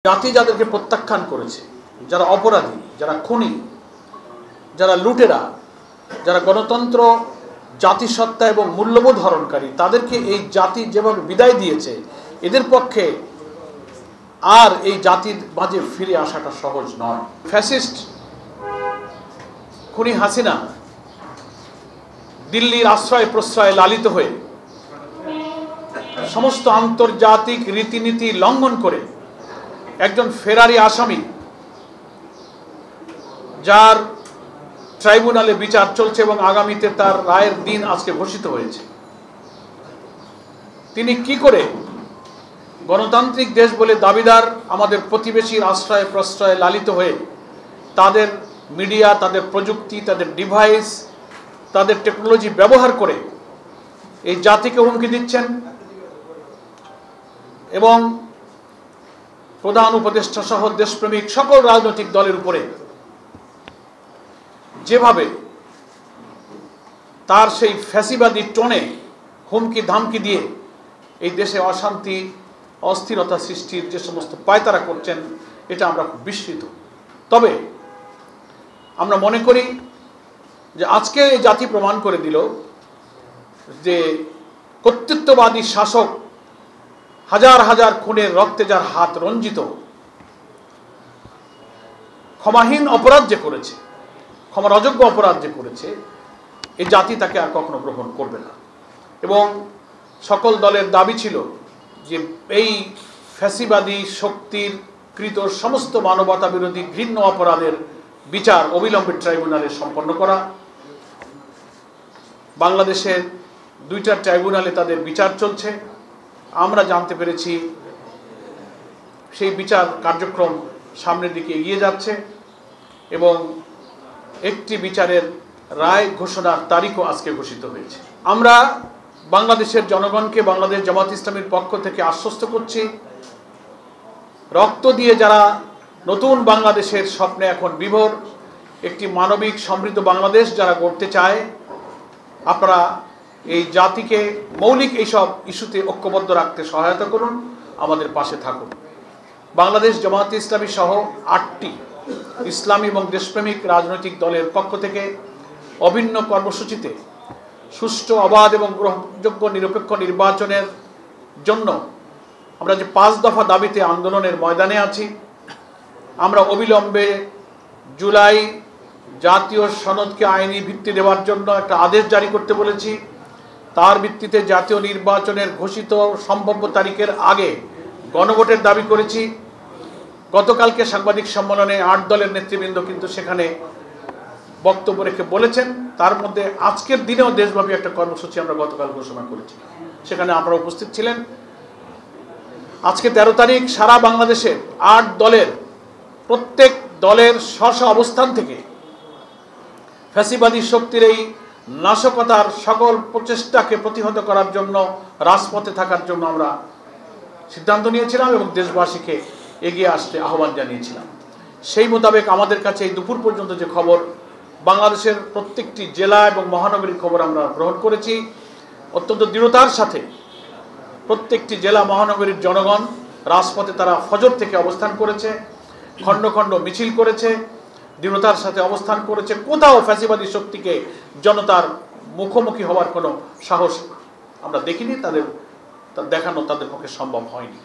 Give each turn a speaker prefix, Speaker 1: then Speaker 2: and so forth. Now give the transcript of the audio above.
Speaker 1: জাতি যাদেরকে প্রত্যাখ্যান করেছে, যারা অপরাধী, যারা খুনি, যারা লুটেরা, যারা গণতন্ত্র, জাতিসত্তা এবং মূল্যবোধ হরণকারী, তাদেরকে এই জাতি যেভাবে বিদায় দিয়েছে, এদের পক্ষে আর এই জাতির মাঝে ফিরে আসাটা সহজ নয়। ফ্যাসিস্ট খুনি হাসিনা দিল্লির আশ্রয় প্রশ্রয়ে লালিত হয়ে সমস্ত আন্তর্জাতিক রীতিনীতি লঙ্ঘন করে একজন ফেরারি আসামি, যার ট্রাইব্যুনালে বিচার চলছে এবং আগামীতে তার রায়ের দিন আজকে ঘোষিত হয়েছে, তিনি কি করে গণতান্ত্রিক দেশ বলে দাবিদার আমাদের প্রতিবেশীর আশ্রয় প্রশ্রয়ে লালিত হয়ে তাদের মিডিয়া, তাদের প্রযুক্তি, তাদের ডিভাইস, তাদের টেকনোলজি ব্যবহার করে এই জাতিকে হুমকি দিচ্ছেন এবং প্রধান উপদেষ্টা সহ দেশপ্রেমিক সকল রাজনৈতিক দলের উপরে যেভাবে তার সেই ফ্যাসিবাদী টোনে হুমকি ধামকি দিয়ে এই দেশে অশান্তি অস্থিরতা সৃষ্টির যে সমস্ত পায়তারা করছেন, এটা আমরা খুব বিস্মিত। তবে আমরা মনে করি যে আজকে এই জাতি প্রমাণ করে দিল যে কর্তৃত্ববাদী শাসক হাজার হাজার খুনের রক্তে যার হাত রঞ্জিত, ক্ষমাহীন অপরাধ যে করেছে, ক্ষমার অযোগ্য অপরাধ যে করেছে, এই জাতি তাকে আর কখনো গ্রহণ করবে না। এবং সকল দলের দাবি ছিল যে এই ফ্যাসিবাদী শক্তির কৃত সমস্ত মানবতা বিরোধী ঘৃণ্য অপরাধের বিচার অবিলম্বে ট্রাইব্যুনালে সম্পন্ন করা। বাংলাদেশের 2টা ট্রাইব্যুনালে তাদের বিচার চলছে। আমরা জানতে পেরেছি সেই বিচার কার্যক্রম সামনের দিকে এগিয়ে যাচ্ছে এবং একটি বিচারের রায় ঘোষণার তারিখও আজকে ঘোষিত হয়েছে। আমরা বাংলাদেশের জনগণকে বাংলাদেশ জামাত ইসলামীর পক্ষ থেকে আশ্বস্ত করছি, রক্ত দিয়ে যারা নতুন বাংলাদেশের স্বপ্নে এখন বিভোর, একটি মানবিক সমৃদ্ধ বাংলাদেশ যারা গড়তে চায়, আপনারা এই জাতিকে মৌলিক এইসব ইস্যুতে ঐক্যবদ্ধ রাখতে সহায়তা করুন, আমাদের পাশে থাকুন। বাংলাদেশ জামাত ইসলামী সহ 8টি ইসলামী এবং দেশপ্রেমিক রাজনৈতিক দলের পক্ষ থেকে অভিন্ন কর্মসূচিতে সুষ্ঠু, অবাধ এবং গ্রহণযোগ্য নিরপেক্ষ নির্বাচনের জন্য আমরা যে 5 দফা দাবিতে আন্দোলনের ময়দানে আছি, আমরা অবিলম্বে জুলাই জাতীয় সনদকে আইনি ভিত্তি দেওয়ার জন্য একটা আদেশ জারি করতে বলেছি। তার ভিত্তিতে জাতীয় নির্বাচনের ঘোষিত সম্ভাব্য তারিখের আগে গণভোটের দাবি করেছি। গতকালকে সাংবাদিক সম্মেলনে 8 দলের নেতৃবৃন্দ কিন্তু সেখানে বক্তব্য রেখে বলেছেন, তার মধ্যে আজকের দিনেও দেশব্যাপী একটা কর্মসূচি আমরা গতকাল ঘোষণা করেছি, সেখানে আপনারা উপস্থিত ছিলেন। আজকে 13 তারিখ সারা বাংলাদেশে 8 দলের প্রত্যেক দলের স্ব অবস্থান থেকে ফ্যাসিবাদী শক্তির এই নাশকতার সকল প্রচেষ্টাকে প্রতিহত করার জন্য রাজপথে থাকার জন্য আমরা সিদ্ধান্ত নিয়েছিলাম এবং দেশবাসীকে এগিয়ে আসতে আহ্বান জানিয়েছিলাম। সেই মোতাবেক আমাদের কাছে এই দুপুর পর্যন্ত যে খবর, বাংলাদেশের প্রত্যেকটি জেলা এবং মহানগরীর খবর আমরা গ্রহণ করেছি। অত্যন্ত দৃঢ়তার সাথে প্রত্যেকটি জেলা মহানগরীর জনগণ রাজপথে তারা ফজর থেকে অবস্থান করেছে, খণ্ড খণ্ড মিছিল করেছে, দৃঢ়তার সাথে অবস্থান করেছে। কোথাও ফ্যাসিবাদী শক্তিকে জনতার মুখোমুখি হওয়ার কোনো সাহস আমরা দেখিনি, তাদের দেখানো তাদের পক্ষে সম্ভব হয়নি।